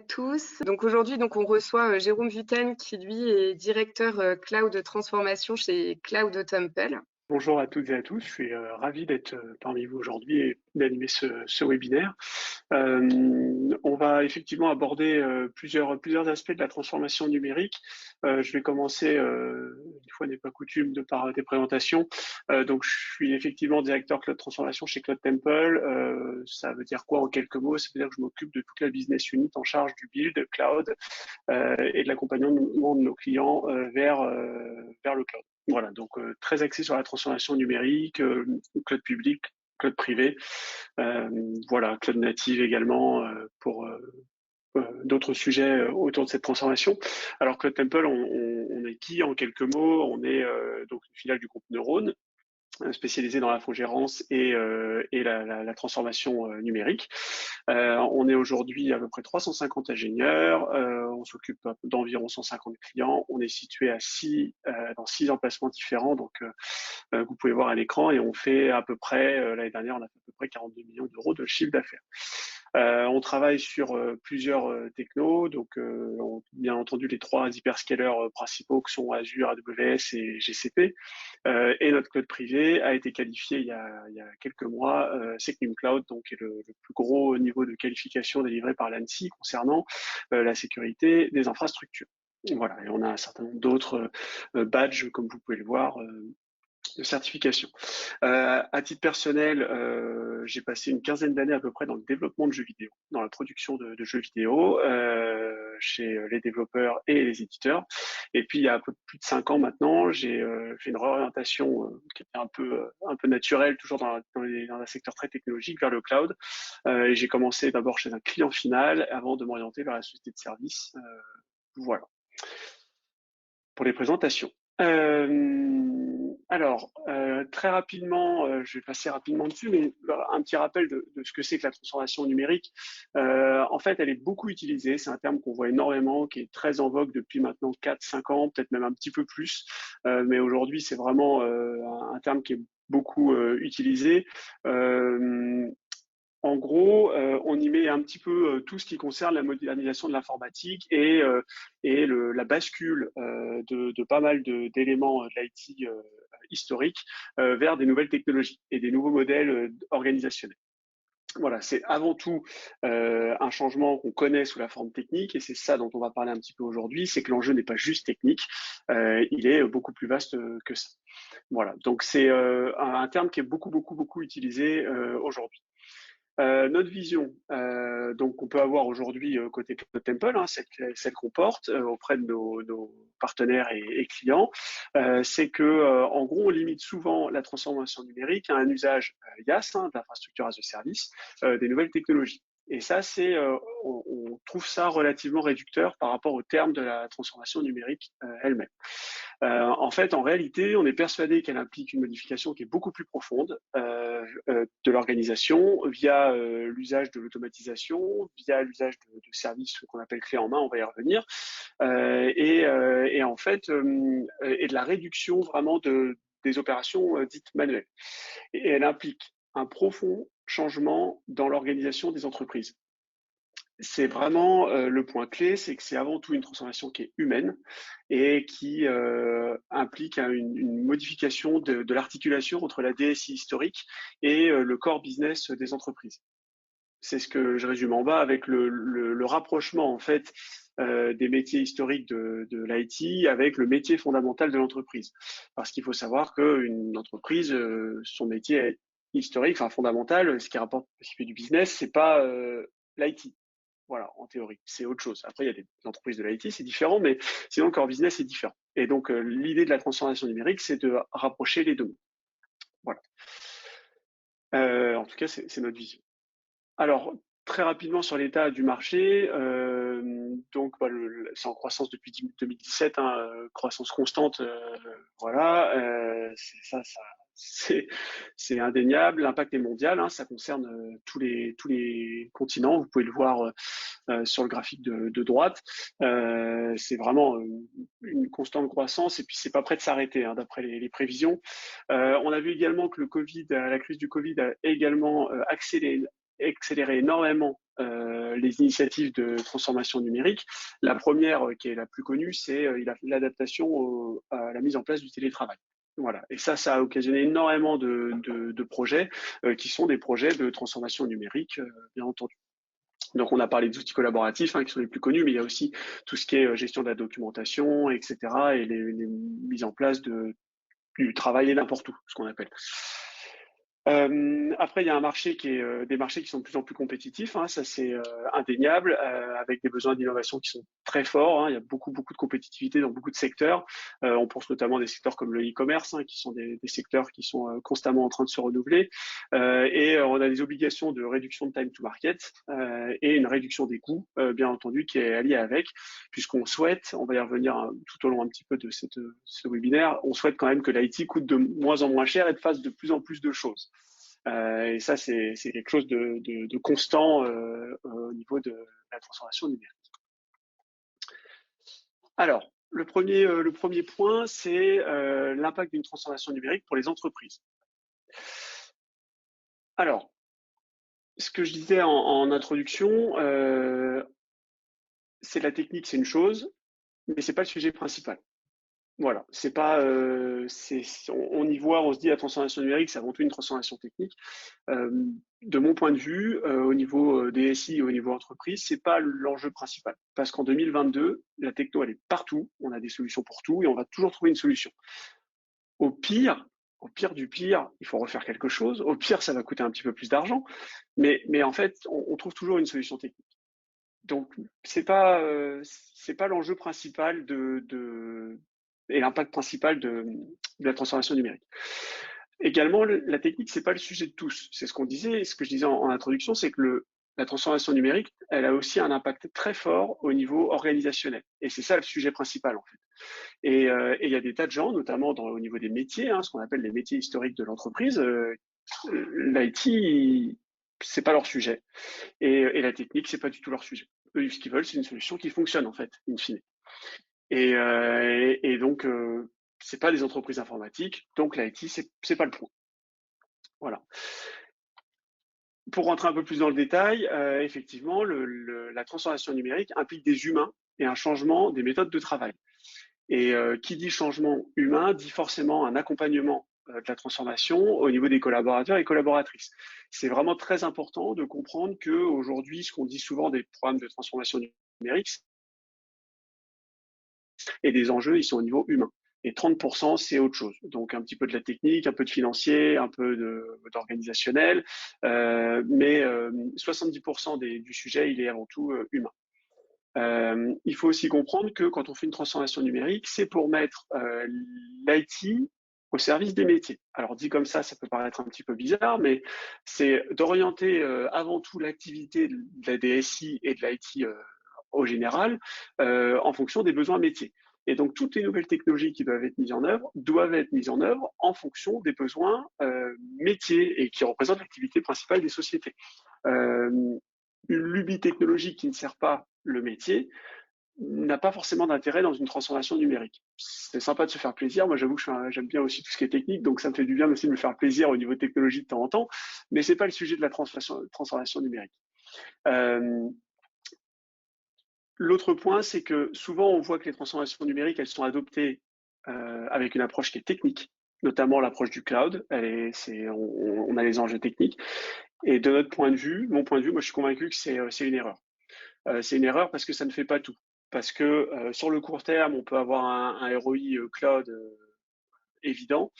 tous. Donc aujourd'hui, on reçoit Jérôme Vuten qui lui est directeur cloud transformation chez Cloud Temple. Bonjour à toutes et à tous, je suis ravi d'être parmi vous aujourd'hui et d'animer ce webinaire. On va effectivement aborder plusieurs aspects de la transformation numérique. Je vais commencer, une fois n'est pas coutume, par des présentations. Donc, je suis effectivement directeur Cloud Transformation chez Cloud Temple. Ça veut dire quoi en quelques mots? Ça veut dire que je m'occupe de toute la business unit en charge du build cloud et de l'accompagnement de nos clients vers le cloud. Voilà, donc très axé sur la transformation numérique, cloud public, cloud privé, voilà, cloud native également pour d'autres sujets autour de cette transformation. Alors Cloud Temple, on est qui en quelques mots? On est donc une filiale du groupe Neurone, spécialisé dans l'infogérance et la transformation numérique. On est aujourd'hui à peu près 350 ingénieurs, on s'occupe d'environ 150 clients, on est situé dans 6 emplacements différents, donc vous pouvez voir à l'écran, et on fait à peu près, l'année dernière, on a fait à peu près 42 millions d'euros de chiffre d'affaires. On travaille sur plusieurs technos, donc bien entendu les 3 hyperscalers principaux que sont Azure, AWS et GCP. Et notre cloud privé a été qualifié il y a quelques mois, Secnum Cloud, donc qui est le plus gros niveau de qualification délivré par l'ANSSI concernant la sécurité des infrastructures. Voilà, et on a un certain nombre d'autres badges, comme vous pouvez le voir, de certification. À titre personnel, j'ai passé une quinzaine d'années à peu près dans le développement de jeux vidéo, dans la production de jeux vidéo, chez les développeurs et les éditeurs. Et puis il y a un peu plus de 5 ans maintenant, j'ai fait une réorientation qui était un peu naturelle, toujours dans un secteur très technologique, vers le cloud. Et j'ai commencé d'abord chez un client final avant de m'orienter vers la société de service. Voilà pour les présentations. Alors, très rapidement, je vais passer rapidement dessus, mais un petit rappel de ce que c'est que la transformation numérique. En fait, elle est beaucoup utilisée. C'est un terme qu'on voit énormément, qui est très en vogue depuis maintenant 4-5 ans, peut-être même un petit peu plus. Mais aujourd'hui, c'est vraiment un terme qui est beaucoup utilisé. En gros, on y met un petit peu tout ce qui concerne la modernisation de l'informatique et la bascule de pas mal d'éléments de l'IT historique vers des nouvelles technologies et des nouveaux modèles organisationnels. Voilà, c'est avant tout un changement qu'on connaît sous la forme technique, et c'est ça dont on va parler un petit peu aujourd'hui. C'est que l'enjeu n'est pas juste technique, il est beaucoup plus vaste que ça. Voilà, donc c'est un terme qui est beaucoup utilisé aujourd'hui. Notre vision, donc on peut avoir aujourd'hui côté Cloud Temple, celle qu'on porte auprès de nos partenaires et clients, c'est que en gros on limite souvent la transformation numérique à un usage IaaS, d'infrastructure as a service, des nouvelles technologies. Et ça, on trouve ça relativement réducteur par rapport au terme de la transformation numérique elle-même. En fait, en réalité, on est persuadé qu'elle implique une modification qui est beaucoup plus profonde de l'organisation via l'usage de l'automatisation, via l'usage de services qu'on appelle clés en main, on va y revenir, et en fait, et de la réduction vraiment des opérations dites manuelles. Et elle implique un profond changement dans l'organisation des entreprises. C'est vraiment le point clé, c'est que c'est avant tout une transformation qui est humaine et qui implique une modification de l'articulation entre la DSI historique et le core business des entreprises. C'est ce que je résume en bas avec le rapprochement en fait des métiers historiques de l'IT avec le métier fondamental de l'entreprise. Parce qu'il faut savoir qu'une entreprise, son métier historique, enfin fondamental, ce qui fait du business, c'est pas l'IT. Voilà, en théorie, c'est autre chose. Après, il y a des entreprises de l'IT, c'est différent, mais sinon, le core business est différent. Et donc, l'idée de la transformation numérique, c'est de rapprocher les deux. Voilà. En tout cas, c'est notre vision. Alors, très rapidement sur l'état du marché, donc c'est en croissance depuis 2017, croissance constante, voilà, c'est indéniable. L'impact est mondial, ça concerne tous les continents. Vous pouvez le voir sur le graphique de droite. C'est vraiment une constante croissance, et puis c'est pas prêt de s'arrêter d'après les prévisions. On a vu également que la crise du Covid a également accéléré énormément les initiatives de transformation numérique. La première, qui est la plus connue, c'est l'adaptation à la mise en place du télétravail. Voilà. Et ça a occasionné énormément de projets qui sont des projets de transformation numérique, bien entendu. Donc, on a parlé des outils collaboratifs qui sont les plus connus, mais il y a aussi tout ce qui est gestion de la documentation, etc., et les mises en place du travail et n'importe où, ce qu'on appelle. Après, il y a un marché des marchés qui sont de plus en plus compétitifs, ça c'est indéniable, avec des besoins d'innovation qui sont très forts. Il y a beaucoup de compétitivité dans beaucoup de secteurs. On pense notamment à des secteurs comme le e-commerce, qui sont des secteurs qui sont constamment en train de se renouveler. Et on a des obligations de réduction de time to market et une réduction des coûts, bien entendu, qui est alliée avec, puisqu'on souhaite, on va y revenir tout au long un petit peu de ce webinaire, on souhaite quand même que l'IT coûte de moins en moins cher et fasse de plus en plus de choses. Et ça, c'est quelque chose de constant au niveau de la transformation numérique. Alors, le premier point, c'est l'impact d'une transformation numérique pour les entreprises. Alors, ce que je disais en introduction, c'est la technique, c'est une chose, mais c'est pas le sujet principal. Voilà, c'est pas, on y voit, on se dit la transformation numérique, c'est avant tout une transformation technique. De mon point de vue, au niveau DSI et au niveau entreprise, c'est pas l'enjeu principal. Parce qu'en 2022, la techno, elle est partout, on a des solutions pour tout et on va toujours trouver une solution. Au pire du pire, il faut refaire quelque chose. Au pire, ça va coûter un petit peu plus d'argent. Mais en fait, on trouve toujours une solution technique. Donc, c'est pas l'enjeu principal et l'impact principal de la transformation numérique. Également, la technique, c'est pas le sujet de tous. C'est ce qu'on disait, et ce que je disais en introduction, c'est que la transformation numérique, elle a aussi un impact très fort au niveau organisationnel. Et c'est ça le sujet principal, en fait. Et il y a des tas de gens, notamment au niveau des métiers, ce qu'on appelle les métiers historiques de l'entreprise. L'IT, c'est pas leur sujet. Et la technique, c'est pas du tout leur sujet. Eux, ce qu'ils veulent, c'est une solution qui fonctionne, en fait, in fine. Et donc, c'est pas des entreprises informatiques, donc l'IT, c'est pas le point. Voilà. Pour rentrer un peu plus dans le détail, effectivement, la transformation numérique implique des humains et un changement des méthodes de travail. Et qui dit changement humain dit forcément un accompagnement de la transformation au niveau des collaborateurs et collaboratrices. C'est vraiment très important de comprendre qu'aujourd'hui, ce qu'on dit souvent des programmes de transformation numérique et des enjeux, ils sont au niveau humain. Et 30%, c'est autre chose. Donc, un petit peu de la technique, un peu de financier, un peu d'organisationnel. Mais 70% du sujet, il est avant tout humain. Il faut aussi comprendre que quand on fait une transformation numérique, c'est pour mettre l'IT au service des métiers. Alors dit comme ça peut paraître un petit peu bizarre, mais c'est d'orienter avant tout l'activité de la DSI et de l'IT au général en fonction des besoins métiers. Et donc toutes les nouvelles technologies qui doivent être mises en œuvre doivent être mises en œuvre en fonction des besoins métiers et qui représentent l'activité principale des sociétés. Une lubie technologique qui ne sert pas le métier n'a pas forcément d'intérêt dans une transformation numérique. C'est sympa de se faire plaisir. Moi, j'avoue que j'aime bien aussi tout ce qui est technique, donc ça me fait du bien aussi de me faire plaisir au niveau technologie de temps en temps, mais c'est pas le sujet de la transformation numérique. L'autre point, c'est que souvent, on voit que les transformations numériques, elles sont adoptées avec une approche qui est technique, notamment l'approche du cloud. On a les enjeux techniques. Et de notre point de vue, mon point de vue, moi, je suis convaincu que c'est une erreur. C'est une erreur parce que ça ne fait pas tout. Parce que sur le court terme, on peut avoir un ROI cloud évident,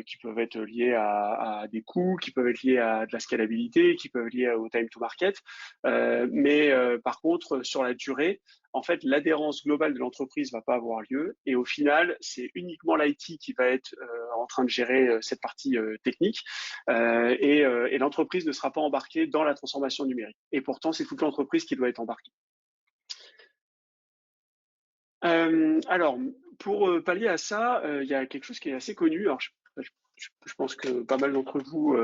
qui peuvent être liés à des coûts, qui peuvent être liés à de la scalabilité, qui peuvent être liés au time to market. Mais par contre, sur la durée, en fait, l'adhérence globale de l'entreprise va pas avoir lieu. Et au final, c'est uniquement l'IT qui va être en train de gérer cette partie technique. Et l'entreprise ne sera pas embarquée dans la transformation numérique. Et pourtant, c'est toute l'entreprise qui doit être embarquée. Alors, pour pallier à ça, il y a quelque chose qui est assez connu. Alors, je pense que pas mal d'entre vous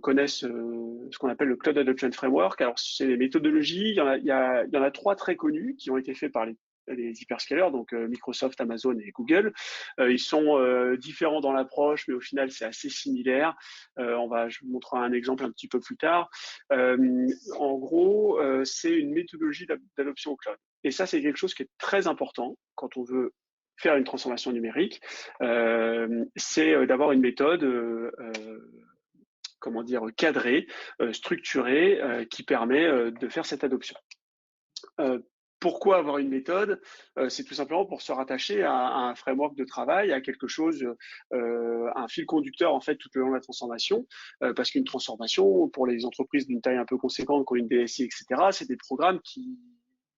connaissent ce qu'on appelle le Cloud Adoption Framework. Alors, c'est des méthodologies. Il y en a 3 très connues qui ont été faites par les les hyperscalers, donc Microsoft, Amazon et Google. Ils sont différents dans l'approche, mais au final, c'est assez similaire. Je vous montrerai un exemple un petit peu plus tard. En gros, c'est une méthodologie d'adoption au cloud. Et ça, c'est quelque chose qui est très important quand on veut faire une transformation numérique, c'est d'avoir une méthode comment dire, cadrée, structurée, qui permet de faire cette adoption. Pourquoi avoir une méthode? C'est tout simplement pour se rattacher à un framework de travail, à quelque chose, un fil conducteur en fait tout le long de la transformation, parce qu'une transformation pour les entreprises d'une taille un peu conséquente, qui ont une DSI, etc., c'est des programmes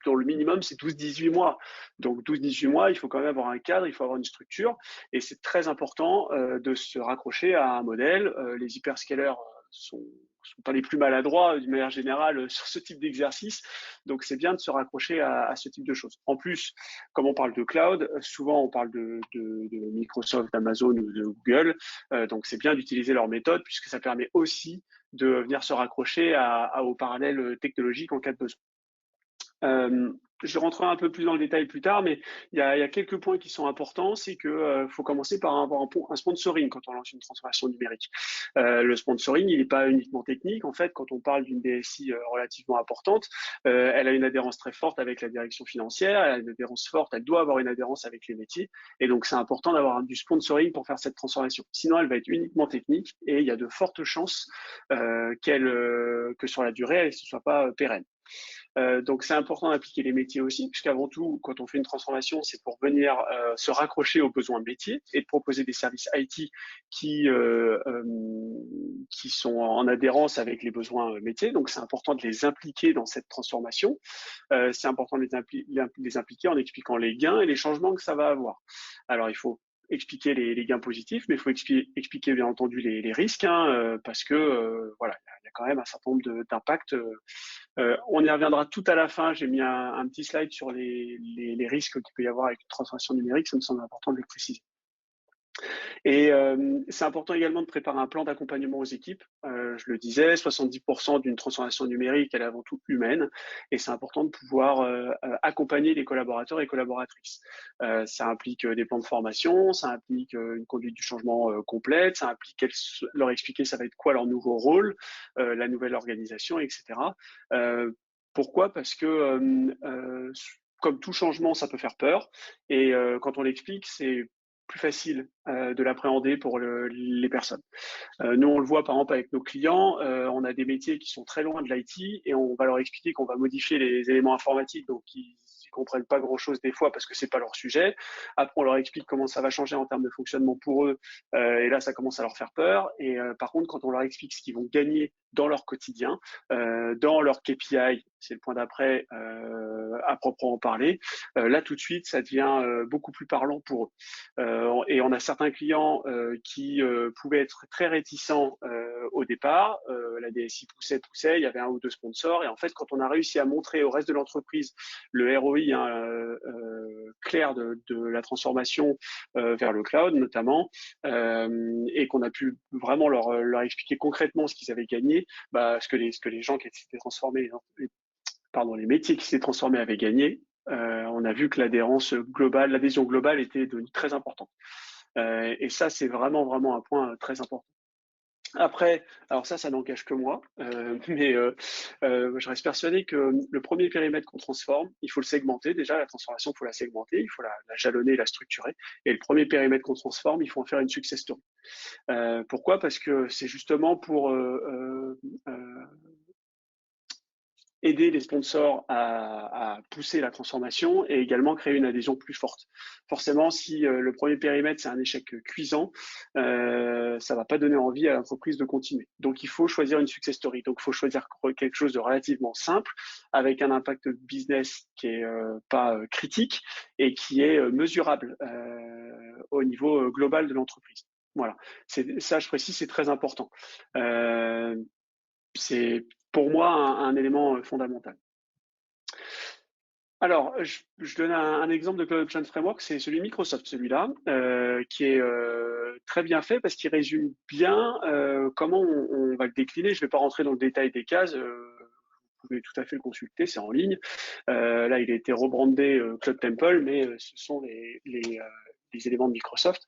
dont le minimum c'est 12-18 mois. Donc 12-18 mois, il faut quand même avoir un cadre, il faut avoir une structure, et c'est très important de se raccrocher à un modèle. Les hyperscalers sont pas les plus maladroits d'une manière générale sur ce type d'exercice, donc c'est bien de se raccrocher à ce type de choses. En plus, comme on parle de cloud, souvent on parle de Microsoft, d'Amazon ou de Google, donc c'est bien d'utiliser leur méthode puisque ça permet aussi de venir se raccrocher aux parallèles technologiques en cas de besoin. Je rentrerai un peu plus dans le détail plus tard, mais il y a quelques points qui sont importants. C'est que faut commencer par avoir un sponsoring quand on lance une transformation numérique. Le sponsoring, il n'est pas uniquement technique. En fait, quand on parle d'une DSI relativement importante, elle a une adhérence très forte avec la direction financière, elle a une adhérence forte, elle doit avoir une adhérence avec les métiers. Et donc, c'est important d'avoir du sponsoring pour faire cette transformation. Sinon, elle va être uniquement technique et il y a de fortes chances que sur la durée, elle ne soit pas pérenne. Donc c'est important d'impliquer les métiers aussi, puisqu'avant tout, quand on fait une transformation, c'est pour venir se raccrocher aux besoins métiers et de proposer des services IT qui sont en adhérence avec les besoins métiers. Donc c'est important de les impliquer dans cette transformation. C'est important de les impliquer en expliquant les gains et les changements que ça va avoir. Alors il faut expliquer les gains positifs, mais il faut expliquer bien entendu les risques, parce que voilà, il y a quand même un certain nombre d'impacts. On y reviendra tout à la fin. J'ai mis un petit slide sur les risques qu'il peut y avoir avec une transformation numérique. Ça me semble important de le préciser. Et c'est important également de préparer un plan d'accompagnement aux équipes. Je le disais, 70% d'une transformation numérique, elle est avant tout humaine, et c'est important de pouvoir accompagner les collaborateurs et collaboratrices. Ça implique des plans de formation, ça implique une conduite du changement complète, ça implique leur expliquer ça va être quoi leur nouveau rôle, la nouvelle organisation, etc. Pourquoi? Parce que comme tout changement, ça peut faire peur, et quand on l'explique, c'est plus facile de l'appréhender pour les personnes. Nous, on le voit par exemple avec nos clients, on a des métiers qui sont très loin de l'IT et on va leur expliquer qu'on va modifier les éléments informatiques, donc ils ne comprennent pas grand-chose des fois parce que c'est pas leur sujet. Après, on leur explique comment ça va changer en termes de fonctionnement pour eux, et là, ça commence à leur faire peur. Et par contre, quand on leur explique ce qu'ils vont gagner dans leur quotidien, dans leur KPI, c'est le point d'après à proprement parler, là tout de suite, ça devient beaucoup plus parlant pour eux. Et on a certains clients qui pouvaient être très réticents au départ. La DSI poussait, il y avait un ou deux sponsors. Et en fait, quand on a réussi à montrer au reste de l'entreprise le ROI clair de la transformation vers le cloud notamment, et qu'on a pu vraiment leur expliquer concrètement ce qu'ils avaient gagné, ce que les gens qui s'étaient transformés, les métiers qui s'étaient transformés avaient gagné, on a vu que l'adhésion globale était devenue très importante. Et ça, c'est vraiment un point très important. Après, alors ça n'engage que moi, mais je reste persuadé que le premier périmètre qu'on transforme, il faut le segmenter. Déjà, la transformation, il faut la segmenter, il faut la jalonner, la structurer. Et le premier périmètre qu'on transforme, il faut en faire une success story. Pourquoi? Parce que c'est justement pour aider les sponsors à pousser la transformation et également créer une adhésion plus forte. Forcément, si le premier périmètre c'est un échec cuisant, ça va pas donner envie à l'entreprise de continuer. Donc il faut choisir une success story. Donc il faut choisir quelque chose de relativement simple, avec un impact business qui est pas critique et qui est mesurable au niveau global de l'entreprise. Voilà. Ça, je précise, c'est très important. C'est pour moi un élément fondamental. Alors, je donne un exemple de Cloud Option Framework, c'est celui de Microsoft, celui-là, qui est très bien fait parce qu'il résume bien comment on va le décliner. Je ne vais pas rentrer dans le détail des cases, vous pouvez tout à fait le consulter, c'est en ligne. Là, il a été rebrandé Cloud Temple, mais ce sont les éléments de Microsoft.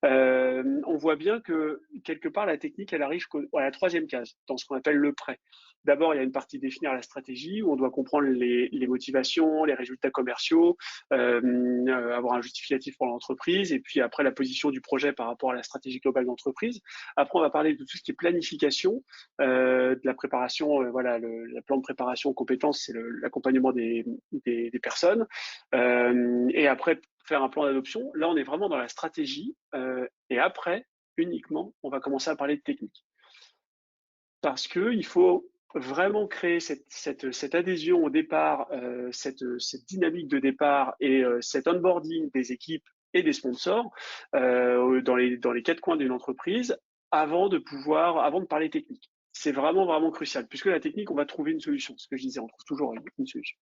On voit bien que quelque part la technique elle arrive à la troisième case dans ce qu'on appelle le prêt. D'abord, il y a une partie définir la stratégie où on doit comprendre les motivations, les résultats commerciaux, avoir un justificatif pour l'entreprise, et puis après la position du projet par rapport à la stratégie globale d'entreprise. Après, on va parler de tout ce qui est planification, de la préparation, voilà, le plan de préparation aux compétences, c'est l'accompagnement des personnes, et après faire un plan d'adoption. Là, on est vraiment dans la stratégie, et après, uniquement, on va commencer à parler de technique. Parce qu'il faut vraiment créer cette adhésion au départ, cette dynamique de départ et cet onboarding des équipes et des sponsors dans les quatre coins d'une entreprise avant de parler technique. C'est vraiment, vraiment crucial, puisque la technique, on va trouver une solution. Ce que je disais, on trouve toujours une solution.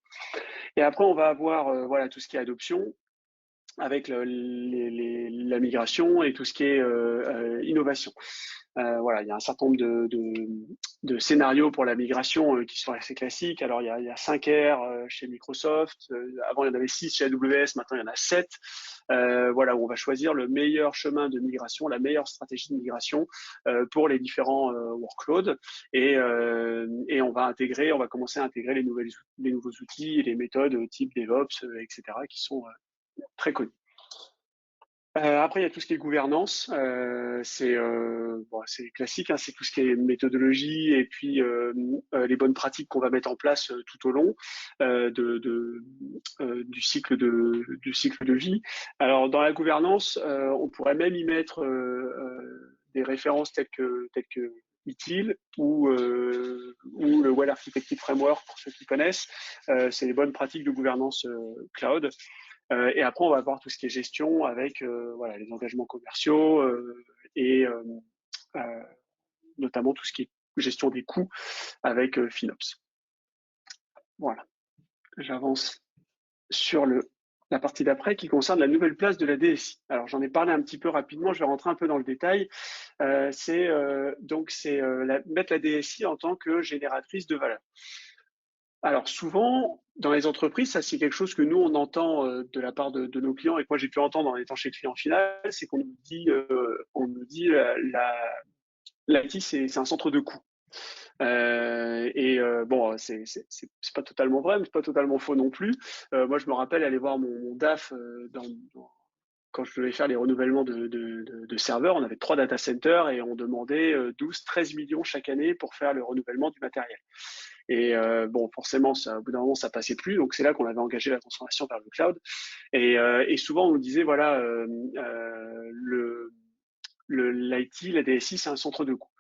Et après, on va avoir voilà, tout ce qui est adoption, avec la migration et tout ce qui est innovation. Voilà, il y a un certain nombre de scénarios pour la migration qui sont assez classiques. Alors, il y a 5 R chez Microsoft. Avant, il y en avait 6 chez AWS. Maintenant, il y en a 7. Voilà, où on va choisir le meilleur chemin de migration, la meilleure stratégie de migration pour les différents workloads. Et on va commencer à intégrer les nouveaux outils et les méthodes type DevOps, etc., qui sont très connus. Après, il y a tout ce qui est gouvernance. C'est classique, hein, c'est tout ce qui est méthodologie et puis les bonnes pratiques qu'on va mettre en place tout au long du cycle de vie. Alors, dans la gouvernance, on pourrait même y mettre des références telles que ITIL ou le Well Architected Framework pour ceux qui connaissent. C'est les bonnes pratiques de gouvernance cloud. Et après, on va voir tout ce qui est gestion avec voilà, les engagements commerciaux et notamment tout ce qui est gestion des coûts avec FinOps. Voilà, j'avance sur la partie d'après qui concerne la nouvelle place de la DSI. Alors, j'en ai parlé un petit peu rapidement, je vais rentrer un peu dans le détail. C'est mettre la DSI en tant que génératrice de valeur. Alors souvent, dans les entreprises, ça c'est quelque chose que nous on entend de la part de nos clients et que moi j'ai pu entendre en étant chez le client final, c'est qu'on nous dit, l'IT c'est un centre de coût. Bon, c'est pas totalement vrai, mais c'est pas totalement faux non plus. Moi je me rappelle aller voir mon DAF quand je devais faire les renouvellements de serveurs, on avait 3 data centers et on demandait 12-13 millions chaque année pour faire le renouvellement du matériel. Et bon, forcément, au bout d'un moment, ça passait plus. Donc, c'est là qu'on avait engagé la transformation vers le cloud. Et souvent, on nous disait, voilà, l'IT, la DSI, c'est un centre de coût.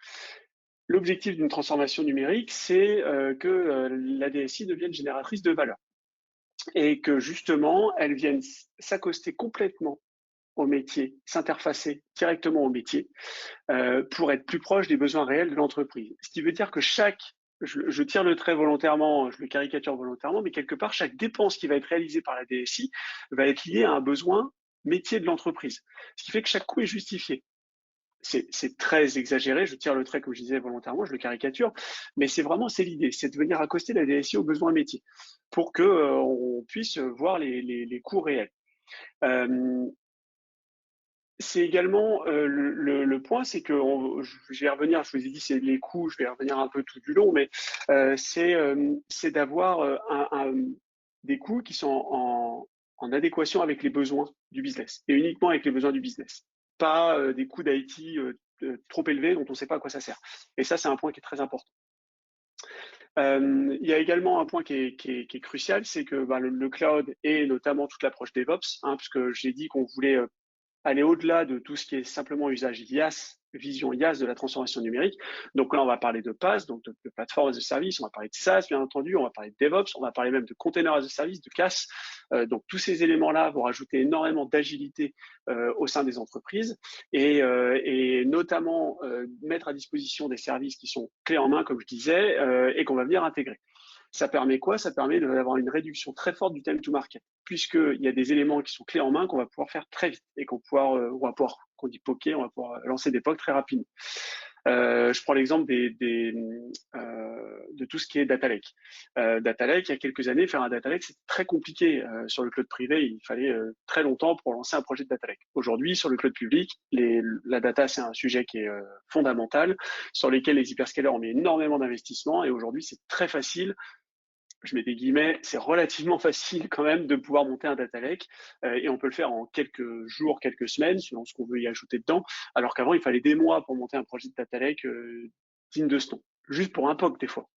L'objectif d'une transformation numérique, c'est que la DSI devienne génératrice de valeur. Et que justement, elle vienne s'accoster complètement au métier, s'interfacer directement au métier pour être plus proche des besoins réels de l'entreprise. Ce qui veut dire que je tire le trait volontairement, je le caricature volontairement, mais quelque part, chaque dépense qui va être réalisée par la DSI va être liée à un besoin métier de l'entreprise. Ce qui fait que chaque coût est justifié. C'est très exagéré, je tire le trait, comme je disais volontairement, je le caricature, mais c'est l'idée, c'est de venir accoster la DSI aux besoins métiers pour que on puisse voir les coûts réels. C'est également le point, c'est que je vais y revenir. Je vous ai dit c'est les coûts, je vais y revenir un peu tout du long, mais c'est d'avoir des coûts qui sont en adéquation avec les besoins du business et uniquement avec les besoins du business, pas des coûts d'IT trop élevés dont on ne sait pas à quoi ça sert. Et ça, c'est un point qui est très important. Il y a également un point qui est crucial, c'est que le cloud et notamment toute l'approche DevOps, hein, puisque j'ai dit qu'on voulait aller au-delà de tout ce qui est simplement usage IaaS, vision IaaS de la transformation numérique. Donc là, on va parler de PaaS, donc de plateforme as a service, on va parler de SaaS, bien entendu, on va parler de DevOps, on va parler même de container as a service, de CaaS. Donc tous ces éléments-là vont rajouter énormément d'agilité au sein des entreprises et notamment mettre à disposition des services qui sont clés en main, comme je disais, et qu'on va venir intégrer. Ça permet quoi? Ça permet d'avoir une réduction très forte du time to market, puisqu'il y a des éléments qui sont clés en main qu'on va pouvoir faire très vite et qu'on va pouvoir, qu'on dit poker, on va pouvoir lancer des POC très rapidement. Je prends l'exemple de tout ce qui est data lake. Data lake, il y a quelques années, faire un data lake, c'était très compliqué. Sur le cloud privé, il fallait très longtemps pour lancer un projet de data lake. Aujourd'hui, sur le cloud public, la data, c'est un sujet qui est fondamental, sur lesquels les hyperscalers ont mis énormément d'investissements, et aujourd'hui, c'est très facile, je mets des guillemets, c'est relativement facile quand même de pouvoir monter un data lake, et on peut le faire en quelques jours, quelques semaines, selon ce qu'on veut y ajouter dedans, alors qu'avant, il fallait des mois pour monter un projet de data lake digne de ce nom, juste pour un POC des fois.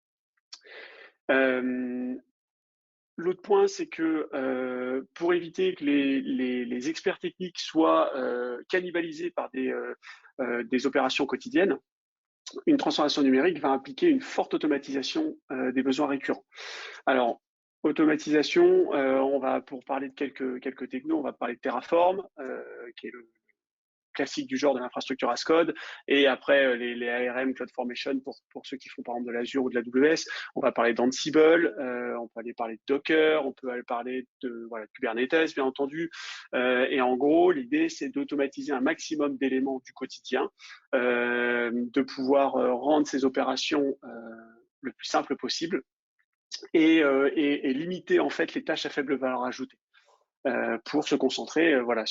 L'autre point, c'est que pour éviter que les experts techniques soient cannibalisés par des opérations quotidiennes, une transformation numérique va impliquer une forte automatisation des besoins récurrents. Alors, automatisation, on va, pour parler de quelques technos, on va parler de Terraform, qui est le classique du genre de l'infrastructure as code, et après les ARM, CloudFormation, pour ceux qui font par exemple de l'Azure ou de l'AWS. On va parler d'Ansible, on peut aller parler de Docker, on peut aller parler de Kubernetes, bien entendu. Et en gros, l'idée, c'est d'automatiser un maximum d'éléments du quotidien, de pouvoir rendre ces opérations le plus simple possible, et limiter en fait les tâches à faible valeur ajoutée. Pour se concentrer voilà,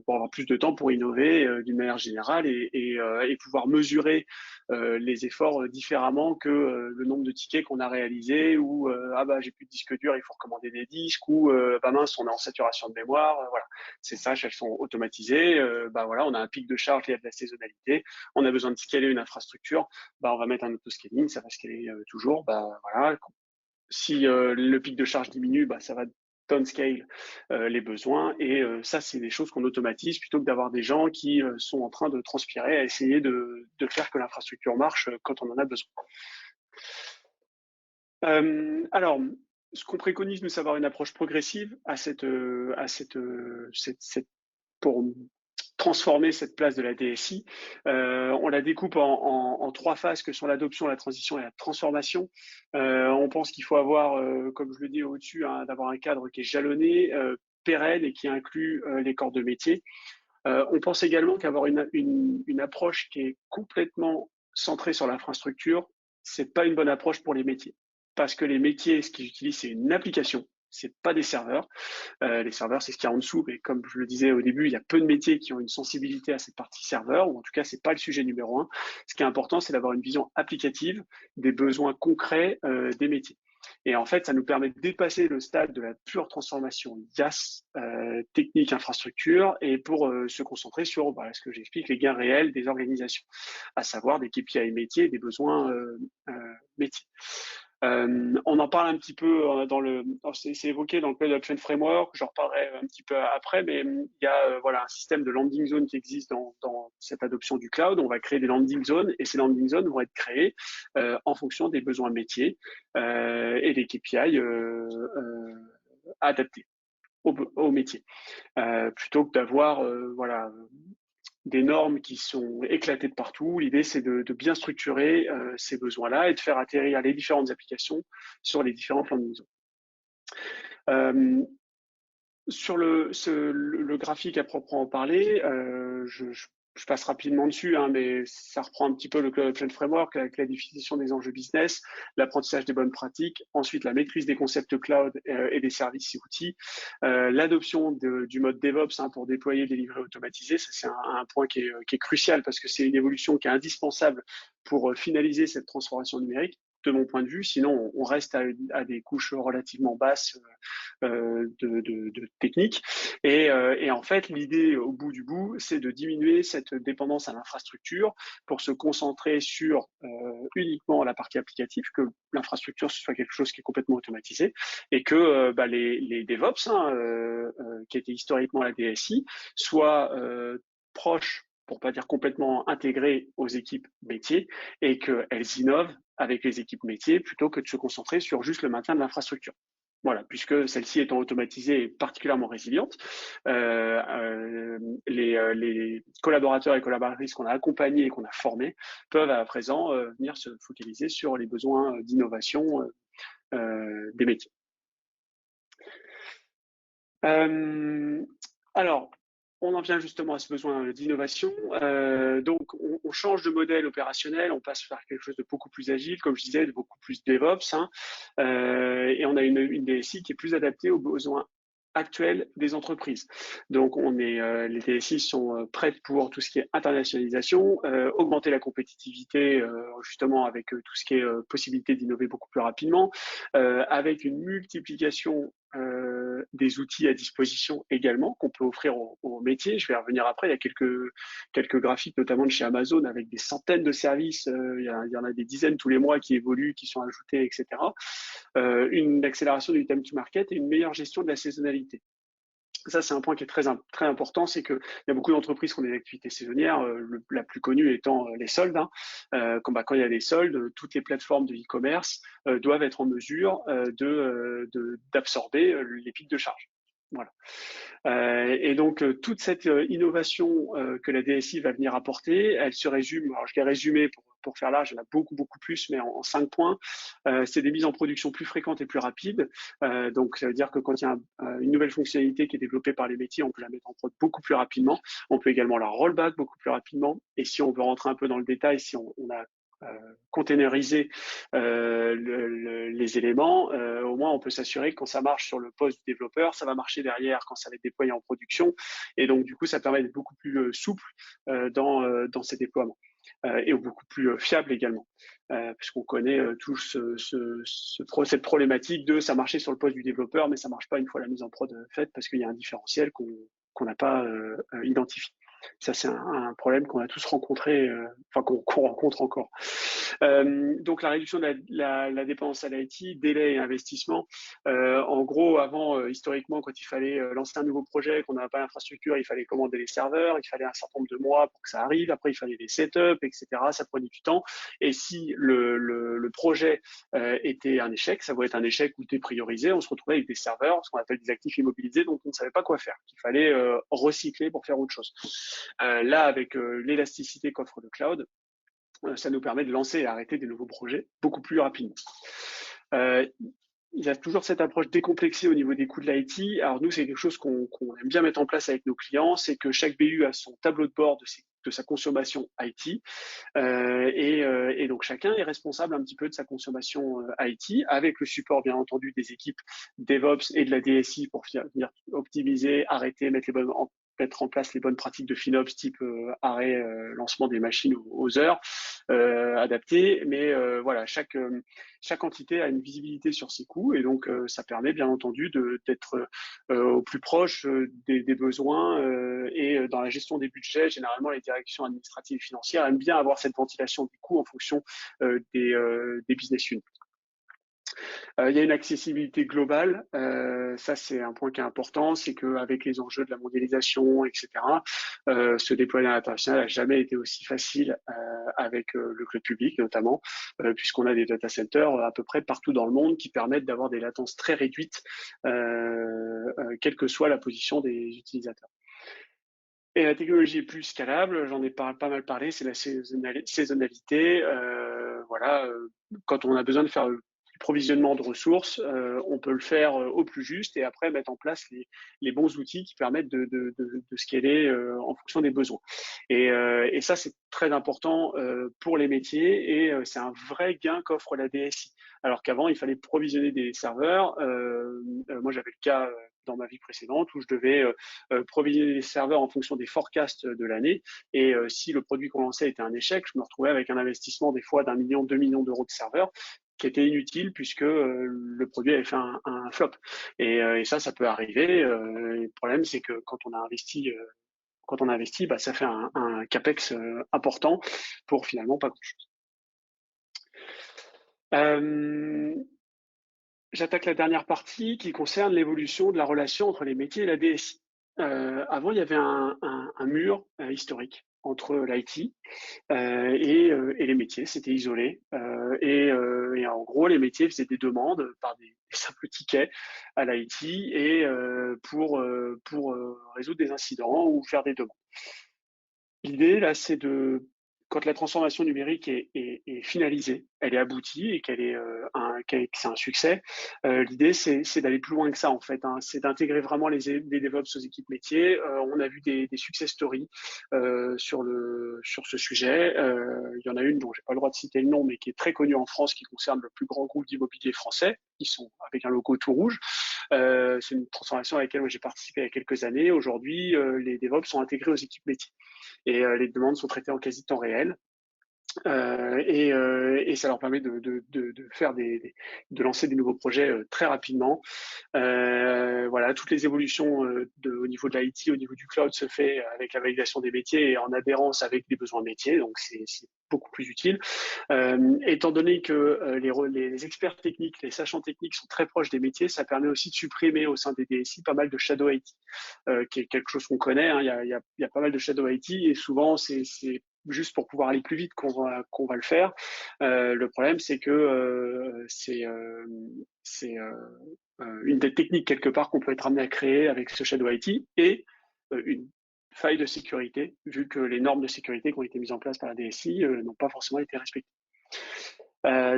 pour avoir plus de temps pour innover d'une manière générale, et pouvoir mesurer les efforts différemment que le nombre de tickets qu'on a réalisés, ou ah bah j'ai plus de disque dur, il faut recommander des disques, ou bah mince, on est en saturation de mémoire. Voilà, ces tâches, elles sont automatisées. Bah voilà, on a un pic de charge, il y a de la saisonnalité, on a besoin de scaler une infrastructure, bah on va mettre un auto-scaling, ça va scaler toujours. Bah voilà, si le pic de charge diminue, bah ça va downscale les besoins, et ça, c'est des choses qu'on automatise plutôt que d'avoir des gens qui sont en train de transpirer à essayer de faire que l'infrastructure marche quand on en a besoin. Alors, ce qu'on préconise, nous, c'est d'avoir une approche progressive pour transformer cette place de la DSI. On la découpe en trois phases que sont l'adoption, la transition et la transformation. On pense qu'il faut avoir, comme je le dis au-dessus, d'avoir un cadre qui est jalonné, pérenne, et qui inclut les corps de métier. On pense également qu'avoir une approche qui est complètement centrée sur l'infrastructure, c'est pas une bonne approche pour les métiers. Parce que les métiers, ce qu'ils utilisent, c'est une application, c'est pas des serveurs. Les serveurs, c'est ce qu'il y a en dessous, mais comme je le disais au début, il y a peu de métiers qui ont une sensibilité à cette partie serveur, ou en tout cas, c'est pas le sujet numéro un. Ce qui est important, c'est d'avoir une vision applicative des besoins concrets des métiers. Et en fait, ça nous permet de dépasser le stade de la pure transformation IaaS, technique, infrastructure, et pour se concentrer sur ce que j'explique, les gains réels des organisations, à savoir des KPI métiers, des besoins métiers. On en parle un petit peu c'est évoqué dans le Cloud Adoption Framework, j'en reparlerai un petit peu après, mais il y a un système de landing zone qui existe dans cette adoption du cloud. On va créer des landing zones, et ces landing zones vont être créées en fonction des besoins métiers et des KPI adaptés au métier, plutôt que d'avoir des normes qui sont éclatées de partout. L'idée, c'est de bien structurer ces besoins-là et de faire atterrir les différentes applications sur les différentes landing zones. Sur le graphique à proprement parler, je passe rapidement dessus, mais ça reprend un petit peu le Cloud Adoption Framework avec la définition des enjeux business, l'apprentissage des bonnes pratiques, ensuite la maîtrise des concepts cloud et des services et outils, l'adoption du mode DevOps pour déployer des livrets automatisés. Ça, c'est un point qui est crucial, parce que c'est une évolution qui est indispensable pour finaliser cette transformation numérique, de mon point de vue. Sinon, on reste à des couches relativement basses de technique. Et en fait, l'idée au bout du bout, c'est de diminuer cette dépendance à l'infrastructure pour se concentrer sur uniquement la partie applicative, que l'infrastructure, ce soit quelque chose qui est complètement automatisé, et que les DevOps, qui étaient historiquement la DSI, soient proches, pour pas dire complètement intégrées aux équipes métiers, et qu'elles innovent avec les équipes métiers plutôt que de se concentrer sur juste le maintien de l'infrastructure. Voilà, puisque celle-ci étant automatisée et particulièrement résiliente, les collaborateurs et collaboratrices qu'on a accompagnés et qu'on a formés peuvent à présent venir se focaliser sur les besoins d'innovation des métiers. Alors, on en vient justement à ce besoin d'innovation. Donc, on change de modèle opérationnel, on passe vers quelque chose de beaucoup plus agile, comme je disais, de beaucoup plus DevOps, hein, et on a une DSI qui est plus adaptée aux besoins actuels des entreprises. Donc, les DSI sont prêtes pour tout ce qui est internationalisation, augmenter la compétitivité, justement avec tout ce qui est possibilité d'innover beaucoup plus rapidement, avec une multiplication des outils à disposition également qu'on peut offrir aux métiers. Je vais revenir après. Il y a quelques graphiques, notamment de chez Amazon, avec des centaines de services. Il y en a des dizaines tous les mois qui évoluent, qui sont ajoutés, etc. Une accélération du time to market et une meilleure gestion de la saisonnalité. Ça, c'est un point qui est très important, c'est qu'il y a beaucoup d'entreprises qui ont des activités saisonnières, la plus connue étant les soldes. Hein. Quand il y a des soldes, toutes les plateformes de e-commerce doivent être en mesure d'absorber les pics de charge. Voilà. Et donc, toute cette innovation que la DSI va venir apporter, elle se résume, alors je l'ai résumé pour faire large, il y en a beaucoup, beaucoup plus, mais en 5 points. C'est des mises en production plus fréquentes et plus rapides. Donc, ça veut dire que quand il y a une nouvelle fonctionnalité qui est développée par les métiers, on peut la mettre en prod beaucoup plus rapidement. On peut également la rollback beaucoup plus rapidement. Et si on veut rentrer un peu dans le détail, si on a containeriser les éléments, au moins on peut s'assurer que quand ça marche sur le poste du développeur, ça va marcher derrière quand ça va être déployé en production. Et donc du coup, ça permet d'être beaucoup plus souple dans ces déploiements et beaucoup plus fiable également. Puisqu'on connaît tous cette problématique de ça marchait sur le poste du développeur, mais ça marche pas une fois la mise en prod faite parce qu'il y a un différentiel qu'on n'a pas identifié. Ça, c'est un problème qu'on a tous rencontré, enfin qu'on rencontre encore. Donc, la réduction de la dépense à l'IT, délai et investissement. En gros, avant, historiquement, quand il fallait lancer un nouveau projet, qu'on n'avait pas l'infrastructure, il fallait commander les serveurs, il fallait un certain nombre de mois pour que ça arrive. Après, il fallait les setups, etc. Ça prenait du temps. Et si le projet était un échec, ça voulait être un échec ou dépriorisé, on se retrouvait avec des serveurs, ce qu'on appelle des actifs immobilisés, donc on ne savait pas quoi faire, qu'il fallait recycler pour faire autre chose. Là, avec l'élasticité qu'offre le cloud, ça nous permet de lancer et arrêter des nouveaux projets beaucoup plus rapidement. Il y a toujours cette approche décomplexée au niveau des coûts de l'IT. Alors nous, c'est quelque chose qu'on aime bien mettre en place avec nos clients, c'est que chaque BU a son tableau de bord de sa consommation IT. Et donc chacun est responsable un petit peu de sa consommation IT, avec le support bien entendu des équipes DevOps et de la DSI pour venir optimiser, arrêter, mettre en place les bonnes pratiques de FinOps type arrêt, lancement des machines aux heures adaptées. Mais voilà, chaque entité a une visibilité sur ses coûts et donc ça permet bien entendu d'être au plus proche des besoins et dans la gestion des budgets. Généralement, les directions administratives et financières aiment bien avoir cette ventilation des coûts en fonction des business units. Il y a une accessibilité globale. Ça, c'est un point qui est important, c'est qu'avec les enjeux de la mondialisation, etc., se déployer à l'international n'a jamais été aussi facile avec le cloud public, notamment, puisqu'on a des data centers à peu près partout dans le monde qui permettent d'avoir des latences très réduites, quelle que soit la position des utilisateurs. Et la technologie est plus scalable, j'en ai pas mal parlé, c'est la saisonnalité. Voilà, quand on a besoin de faire le provisionnement de ressources, on peut le faire au plus juste et après mettre en place les bons outils qui permettent de scaler en fonction des besoins. Et ça, c'est très important pour les métiers et c'est un vrai gain qu'offre la DSI. Alors qu'avant, il fallait provisionner des serveurs. Moi, j'avais le cas dans ma vie précédente où je devais provisionner les serveurs en fonction des forecasts de l'année. Et si le produit qu'on lançait était un échec, je me retrouvais avec un investissement des fois d'1 million, 2 millions d'euros de serveurs qui était inutile puisque le produit avait fait un flop. Et ça peut arriver. Le problème, c'est que quand on a investi, bah, ça fait un capex important pour finalement pas grand-chose. J'attaque la dernière partie qui concerne l'évolution de la relation entre les métiers et la DSI. Avant, il y avait un mur historique entre l'IT et les métiers, c'était isolé. Et en gros, les métiers faisaient des demandes par des simples tickets à l'IT et pour résoudre des incidents ou faire des demandes. L'idée, là, c'est de quand la transformation numérique est finalisée, elle est aboutie et que c'est un succès, l'idée c'est d'aller plus loin que ça en fait, hein. C'est d'intégrer vraiment les DevOps aux équipes métiers. On a vu des success stories sur ce sujet. Il y en a une dont j'ai pas le droit de citer le nom, mais qui est très connue en France, qui concerne le plus grand groupe d'immobilier français. Ils sont avec un logo tout rouge. C'est une transformation à laquelle j'ai participé il y a quelques années. Aujourd'hui, les DevOps sont intégrés aux équipes métiers et les demandes sont traitées en quasi temps réel. Et ça leur permet de faire de lancer des nouveaux projets très rapidement. Voilà, toutes les évolutions au niveau de l'IT, au niveau du cloud se fait avec la validation des métiers et en adhérence avec les besoins métiers, donc c'est beaucoup plus utile. Étant donné que les experts techniques, les sachants techniques sont très proches des métiers, ça permet aussi de supprimer au sein des DSI pas mal de shadow IT, qui est quelque chose qu'on connaît, hein. Il y a pas mal de shadow IT et souvent c'est juste pour pouvoir aller plus vite qu'on va le faire. Le problème, c'est que c'est une des techniques quelque part qu'on peut être amené à créer avec ce shadow IT et une faille de sécurité, vu que les normes de sécurité qui ont été mises en place par la DSI n'ont pas forcément été respectées.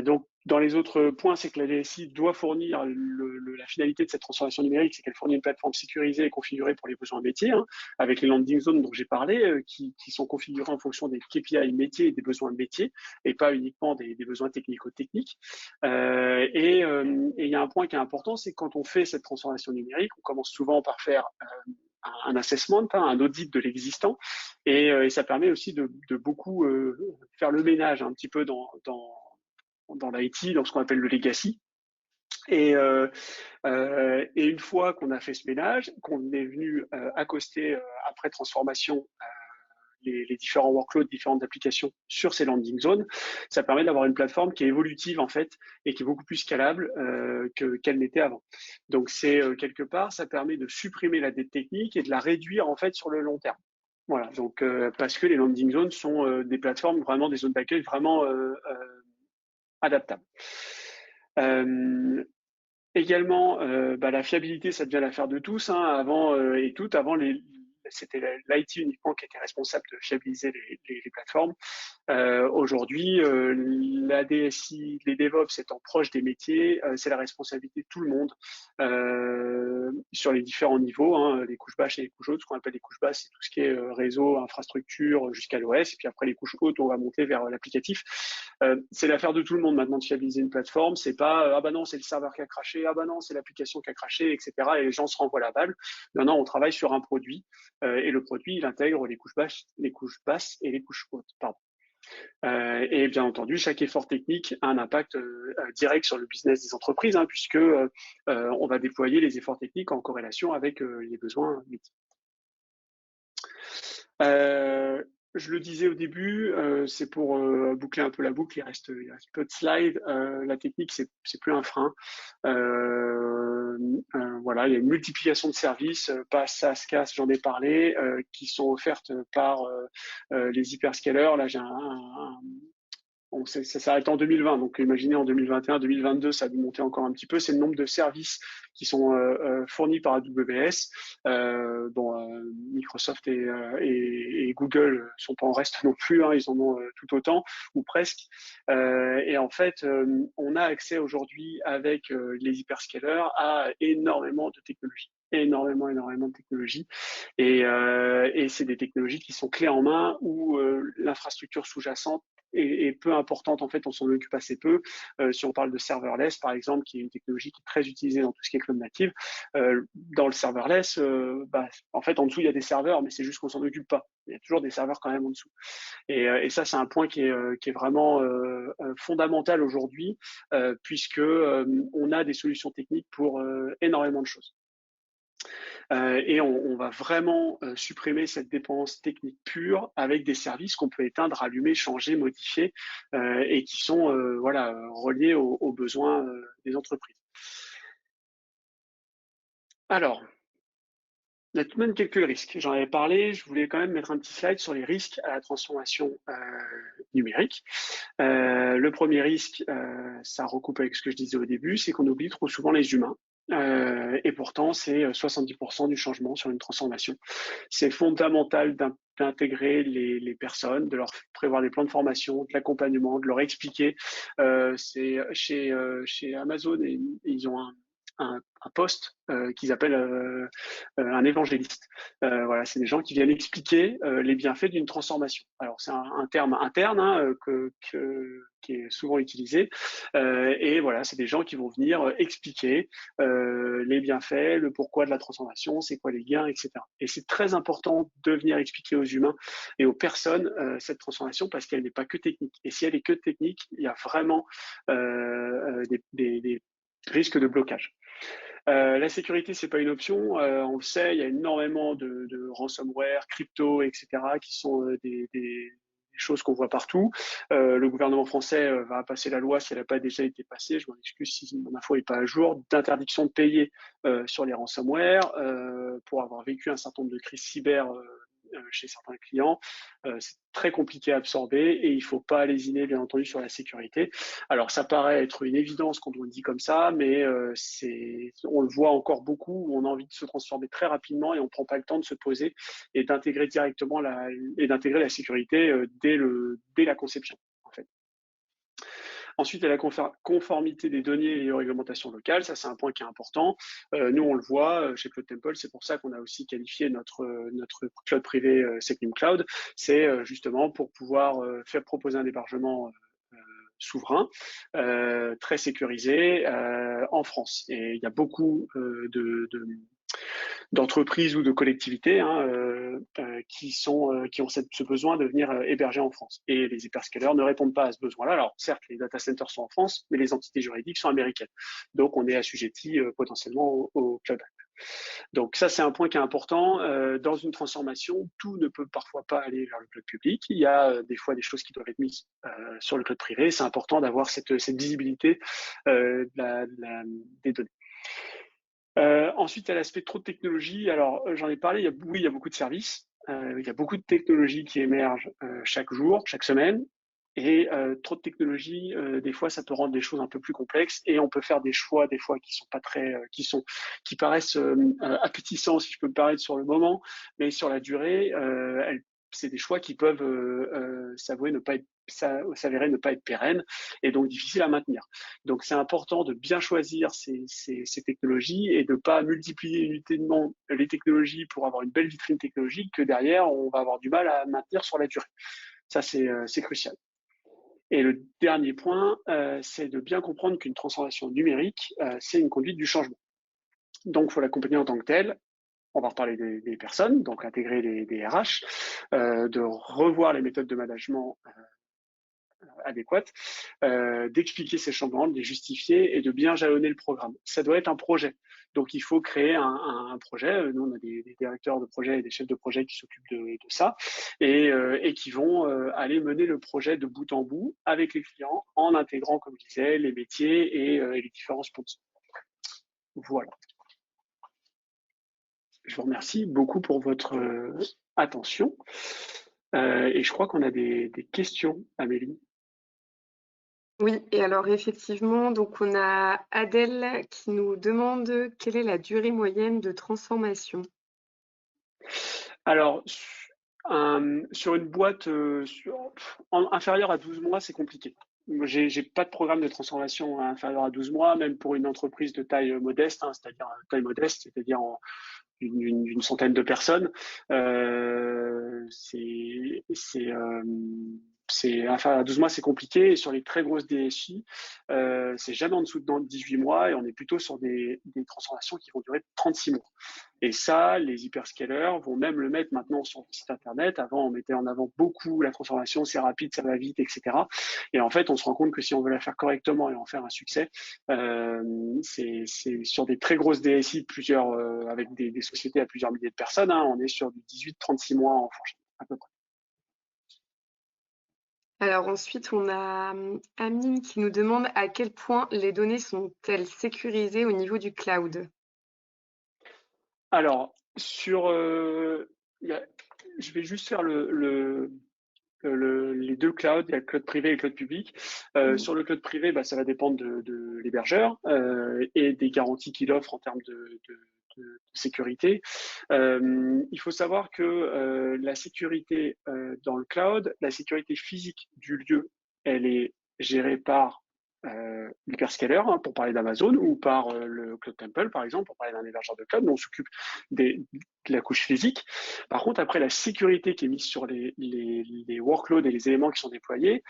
Donc, dans les autres points, c'est que la DSI doit fournir la finalité de cette transformation numérique, c'est qu'elle fournit une plateforme sécurisée et configurée pour les besoins métiers, hein, avec les landing zones dont j'ai parlé, qui sont configurées en fonction des KPI métiers et des besoins de métier, et pas uniquement des besoins technico-techniques. Et il y a un point qui est important, c'est que quand on fait cette transformation numérique, on commence souvent par faire un assessment, un audit de l'existant, et ça permet aussi de beaucoup faire le ménage un petit peu dans l'IT, dans ce qu'on appelle le legacy. Et une fois qu'on a fait ce ménage, qu'on est venu accoster après transformation les différents workloads, différentes applications sur ces landing zones, ça permet d'avoir une plateforme qui est évolutive en fait et qui est beaucoup plus scalable qu'elle n'était avant. Donc c'est quelque part, ça permet de supprimer la dette technique et de la réduire en fait sur le long terme. Voilà, donc parce que les landing zones sont des plateformes vraiment, des zones d'accueil vraiment adaptables. Également, la fiabilité, ça devient l'affaire de tous, hein. Avant c'était l'IT uniquement qui était responsable de fiabiliser les plateformes. Aujourd'hui, la DSI, les DevOps étant proches des métiers, c'est la responsabilité de tout le monde sur les différents niveaux, hein, les couches basses et les couches hautes. Ce qu'on appelle les couches basses, c'est tout ce qui est réseau, infrastructure jusqu'à l'OS. Et puis après les couches hautes, on va monter vers l'applicatif. C'est l'affaire de tout le monde maintenant de fiabiliser une plateforme. C'est pas ah bah non, c'est le serveur qui a craché, ah bah non, c'est l'application qui a craché, etc. Et les gens se renvoient la balle. Maintenant, on travaille sur un produit et le produit, il intègre les couches basses et les couches hautes. Pardon. Et bien entendu, chaque effort technique a un impact direct sur le business des entreprises, hein, puisque on va déployer les efforts techniques en corrélation avec les besoins métiers. Je le disais au début, c'est pour boucler un peu la boucle, il reste peu de slides. La technique, c'est plus un frein. Voilà, il y a une multiplication de services, PaaS, SaaS, CaaS, j'en ai parlé, qui sont offertes par les hyperscalers. Là, j'ai ça s'arrête en 2020, donc imaginez en 2021, 2022, ça a dû monter encore un petit peu. C'est le nombre de services qui sont fournis par AWS. Microsoft et Google sont pas en reste non plus, hein, ils en ont tout autant ou presque. Et en fait, on a accès aujourd'hui avec les hyperscalers à énormément de technologies. Énormément de technologies et c'est des technologies qui sont clés en main où l'infrastructure sous-jacente est peu importante, en fait, on s'en occupe assez peu. Si on parle de serverless, par exemple, qui est une technologie qui est très utilisée dans tout ce qui est cloud native, dans le serverless, en fait, en dessous, il y a des serveurs, mais c'est juste qu'on s'en occupe pas. Il y a toujours des serveurs quand même en dessous. Et ça, c'est un point qui est vraiment fondamental aujourd'hui, puisque on a des solutions techniques pour énormément de choses. Et on va vraiment supprimer cette dépense technique pure avec des services qu'on peut éteindre, allumer, changer, modifier et qui sont reliés aux besoins des entreprises. Alors, il y a tout de même quelques risques. J'en avais parlé, je voulais quand même mettre un petit slide sur les risques à la transformation numérique. Le premier risque, ça recoupe avec ce que je disais au début, c'est qu'on oublie trop souvent les humains. Et pourtant, c'est 70% du changement sur une transformation. C'est fondamental d'intégrer les personnes, de leur prévoir des plans de formation, de l'accompagnement, de leur expliquer. C'est chez Amazon, et ils ont un poste qu'ils appellent un évangéliste. Voilà, c'est des gens qui viennent expliquer les bienfaits d'une transformation. Alors c'est un terme interne hein, qui est souvent utilisé. Et voilà, c'est des gens qui vont venir expliquer les bienfaits, le pourquoi de la transformation, c'est quoi les gains, etc. Et c'est très important de venir expliquer aux humains et aux personnes cette transformation, parce qu'elle n'est pas que technique. Et si elle est que technique, il y a vraiment des risques de blocage. La sécurité, c'est pas une option. On le sait, il y a énormément de ransomware, crypto, etc., qui sont des choses qu'on voit partout. Le gouvernement français va passer la loi, si elle n'a pas déjà été passée, je m'en excuse si mon info n'est pas à jour, d'interdiction de payer sur les ransomware pour avoir vécu un certain nombre de crises cyber chez certains clients. C'est très compliqué à absorber et il ne faut pas lésiner, bien entendu, sur la sécurité. Alors, ça paraît être une évidence quand on le dit comme ça, mais on le voit encore beaucoup, où on a envie de se transformer très rapidement et on ne prend pas le temps de se poser et d'intégrer directement la sécurité dès la conception, en fait. Ensuite, il y a la conformité des données et aux réglementations locales. Ça, c'est un point qui est important. Nous, on le voit chez Cloud Temple. C'est pour ça qu'on a aussi qualifié notre cloud privé Secnum Cloud. C'est justement pour pouvoir faire proposer un hébergement souverain, très sécurisé en France. Et il y a beaucoup d'entreprises ou de collectivités qui ont ce besoin de venir héberger en France. Et les hyperscalers ne répondent pas à ce besoin-là. Alors, certes, les data centers sont en France, mais les entités juridiques sont américaines. Donc, on est assujetti potentiellement au Cloud Act. Donc ça, c'est un point qui est important. Dans une transformation, tout ne peut parfois pas aller vers le cloud public. Il y a des fois des choses qui doivent être mises sur le cloud privé. C'est important d'avoir cette visibilité des données. Ensuite, à l'aspect trop de technologie, alors j'en ai parlé, il y a beaucoup de services, il y a beaucoup de technologies qui émergent chaque jour, chaque semaine, et trop de technologies, des fois, ça peut rendre les choses un peu plus complexes, et on peut faire des choix, des fois, qui sont pas très, qui paraissent appétissants, si je peux me permettre, sur le moment, mais sur la durée, c'est des choix qui peuvent s'avérer ne pas être pérennes, et donc difficiles à maintenir. Donc c'est important de bien choisir ces technologies et de ne pas multiplier inutilement les technologies pour avoir une belle vitrine technologique que derrière on va avoir du mal à maintenir sur la durée. Ça c'est crucial. Et le dernier point, c'est de bien comprendre qu'une transformation numérique, c'est une conduite du changement. Donc il faut l'accompagner en tant que tel. On va reparler des personnes, donc intégrer des RH, de revoir les méthodes de management adéquates, d'expliquer ces changements, de les justifier et de bien jalonner le programme. Ça doit être un projet. Donc, il faut créer un projet. Nous, on a des directeurs de projet et des chefs de projet qui s'occupent de ça et qui vont aller mener le projet de bout en bout avec les clients en intégrant, comme je disais, les métiers et les différents sponsors. Voilà. Je vous remercie beaucoup pour votre attention. Et je crois qu'on a des questions, Amélie. Oui, et alors effectivement, donc on a Adèle qui nous demande quelle est la durée moyenne de transformation. Alors, sur une boîte inférieure à 12 mois, c'est compliqué. J'ai pas de programme de transformation inférieur à 12 mois, même pour une entreprise de taille modeste, c'est-à-dire taille modeste, c'est-à-dire une centaine de personnes. C'est inférieur à 12 mois, c'est compliqué. Et sur les très grosses DSI, c'est jamais en dessous de 18 mois et on est plutôt sur des transformations qui vont durer 36 mois. Et ça, les hyperscalers vont même le mettre maintenant sur le site internet. Avant, on mettait en avant beaucoup la transformation, c'est rapide, ça va vite, etc. Et en fait, on se rend compte que si on veut la faire correctement et en faire un succès, c'est sur des très grosses DSI, avec des sociétés à plusieurs milliers de personnes, on est sur du 18-36 mois en franchise, à peu près. Alors ensuite, on a Amine qui nous demande à quel point les données sont-elles sécurisées au niveau du cloud? Alors, je vais juste faire les deux clouds, il y a le cloud privé et le cloud public. Mmh. Sur le cloud privé, ça va dépendre de l'hébergeur et des garanties qu'il offre en termes de sécurité. Il faut savoir que la sécurité dans le cloud, la sécurité physique du lieu, elle est gérée par l'hyperscaler, pour parler d'Amazon, ou par le Cloud Temple, par exemple, pour parler d'un hébergeur de cloud. Nous, on s'occupe de la couche physique. Par contre, après, la sécurité qui est mise sur les workloads et les éléments qui sont déployés,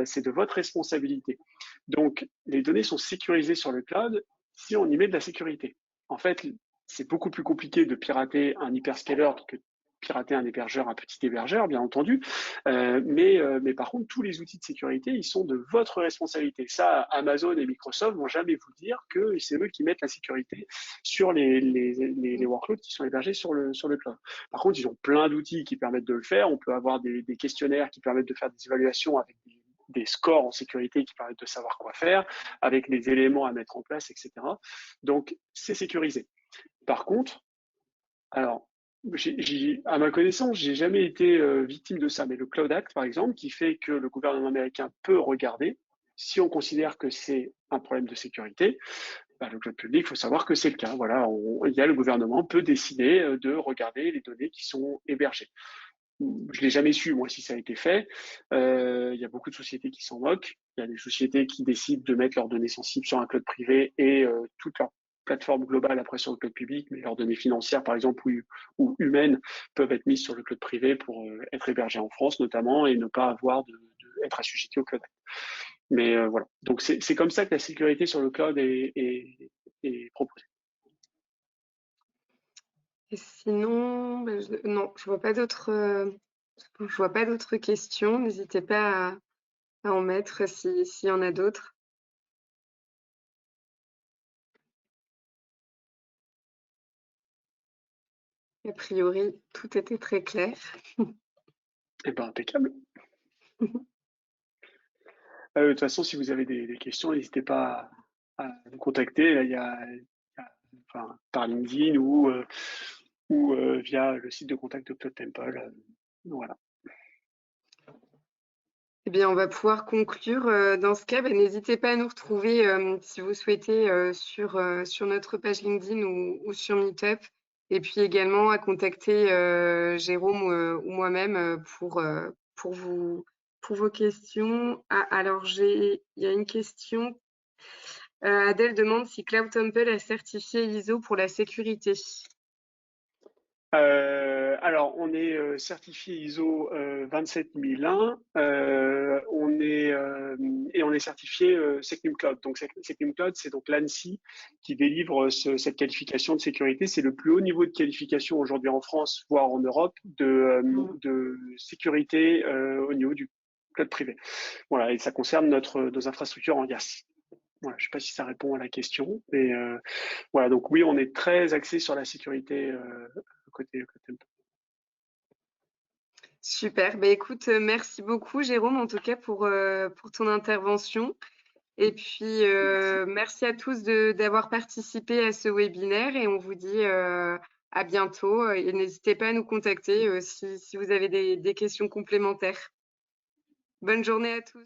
c'est de votre responsabilité. Donc, les données sont sécurisées sur le cloud si on y met de la sécurité. En fait, c'est beaucoup plus compliqué de pirater un hyperscaler que de pirater un hébergeur, un petit hébergeur, bien entendu. Mais par contre, tous les outils de sécurité, ils sont de votre responsabilité. Ça, Amazon et Microsoft vont jamais vous dire que c'est eux qui mettent la sécurité sur les workloads qui sont hébergés sur le cloud. Par contre, ils ont plein d'outils qui permettent de le faire. On peut avoir des questionnaires qui permettent de faire des évaluations avec des scores en sécurité qui permettent de savoir quoi faire, avec des éléments à mettre en place, etc. Donc, c'est sécurisé. Par contre, alors, à ma connaissance, j'ai jamais été victime de ça, mais le Cloud Act, par exemple, qui fait que le gouvernement américain peut regarder, si on considère que c'est un problème de sécurité, le cloud public, il faut savoir que c'est le cas. Voilà, le gouvernement peut décider de regarder les données qui sont hébergées. Je l'ai jamais su, moi, si ça a été fait. Il y a beaucoup de sociétés qui s'en moquent. Il y a des sociétés qui décident de mettre leurs données sensibles sur un cloud privé et toute leur plateforme globale après sur le cloud public, mais leurs données financières, par exemple, ou humaines, peuvent être mises sur le cloud privé pour être hébergées en France, notamment, et ne pas avoir être assujetties au cloud. Mais voilà. Donc, c'est comme ça que la sécurité sur le cloud est proposée. Et sinon, non, je vois pas d'autres questions. N'hésitez pas à en mettre s'il y en a d'autres. A priori, tout était très clair. Eh ben, impeccable. De toute façon, si vous avez des questions, n'hésitez pas à nous contacter. Là, il y a par LinkedIn ou via le site de contact de Cloud Temple. Voilà. Eh bien, on va pouvoir conclure dans ce cas. N'hésitez pas à nous retrouver si vous souhaitez sur notre page LinkedIn ou sur Meetup. Et puis également à contacter Jérôme ou moi-même pour vos questions. Ah, alors, il y a une question. Adèle demande si Cloud Temple a certifié ISO pour la sécurité. Alors, on est certifié ISO 27001, et on est certifié Secnum Cloud. Donc, Secnum Cloud, c'est donc l'ANSSI qui délivre cette qualification de sécurité. C'est le plus haut niveau de qualification aujourd'hui en France, voire en Europe, de sécurité au niveau du cloud privé. Voilà, et ça concerne nos infrastructures en IaaS. Voilà, je ne sais pas si ça répond à la question, mais voilà, donc oui, on est très axé sur la sécurité côté Temple. Super. Écoute, merci beaucoup Jérôme, en tout cas pour ton intervention. Et puis, merci à tous d'avoir participé à ce webinaire et on vous dit à bientôt. Et n'hésitez pas à nous contacter si vous avez des questions complémentaires. Bonne journée à tous.